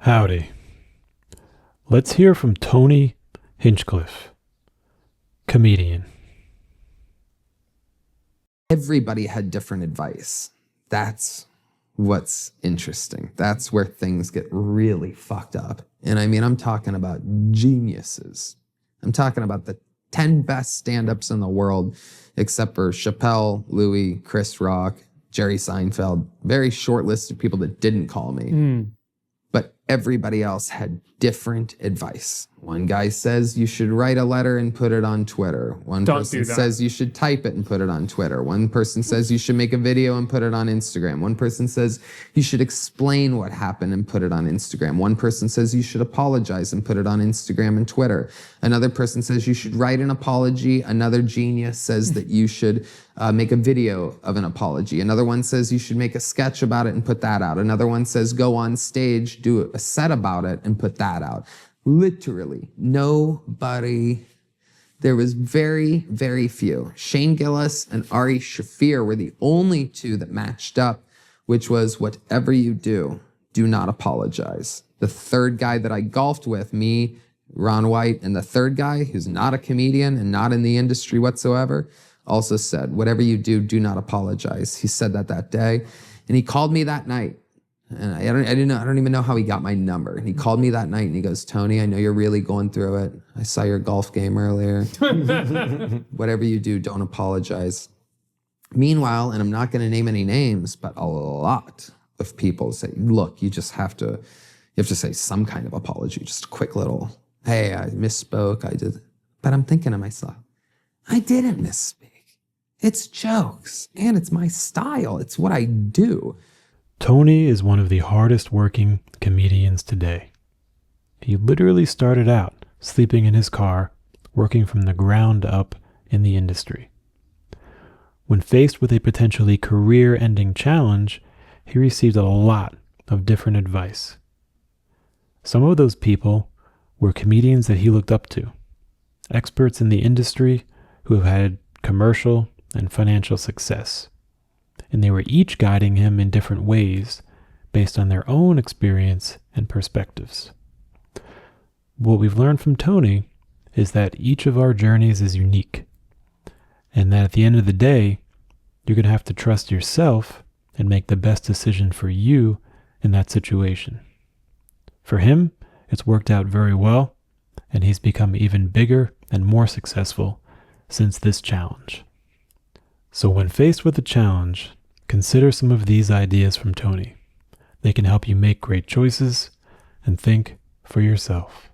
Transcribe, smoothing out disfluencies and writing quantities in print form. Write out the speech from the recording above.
Howdy. Let's hear from Tony Hinchcliffe, comedian. Everybody had different advice. That's what's interesting. That's where things get really fucked up. And I mean, I'm talking about geniuses. I'm talking about the 10 best stand-ups in the world, except for Chappelle, Louis, Chris Rock, Jerry Seinfeld. Very short list of people that didn't call me. But everybody else had different advice. One guy says you should write a letter and put it on Twitter. One person says you should type it and put it on Twitter. One person says you should make a video and put it on Instagram. One person says you should explain what happened and put it on Instagram. One person says you should apologize and put it on Instagram and Twitter. Another person says you should write an apology. Another genius says that you should make a video of an apology. Another one says you should make a sketch about it and put that out. Another one says go on stage, do a set about it and put that out. Literally nobody. There was very, very few. Shane Gillis and Ari Shaffir were the only two that matched up, which was whatever you do, do not apologize. The third guy that I golfed with, me, Ron White, and the third guy who's not a comedian and not in the industry whatsoever, also said, whatever you do, do not apologize. He said that day. And he called me that night. And I don't even know how he got my number. And he called me that night and he goes, Tony, I know you're really going through it. I saw your golf game earlier. Whatever you do, don't apologize. Meanwhile, and I'm not going to name any names, but a lot of people say, look, you have to say some kind of apology, just a quick little, hey, I misspoke, I did. But I'm thinking to myself, I didn't misspeak. It's jokes and it's my style. It's what I do. Tony is one of the hardest working comedians today. He literally started out sleeping in his car, working from the ground up in the industry. When faced with a potentially career-ending challenge, he received a lot of different advice. Some of those people were comedians that he looked up to, experts in the industry who have had commercial and financial success. And they were each guiding him in different ways based on their own experience and perspectives. What we've learned from Tony is that each of our journeys is unique, and that at the end of the day, you're going to have to trust yourself and make the best decision for you in that situation. For him, it's worked out very well, and he's become even bigger and more successful since this challenge. So when faced with a challenge, consider some of these ideas from Tony. They can help you make great choices and think for yourself.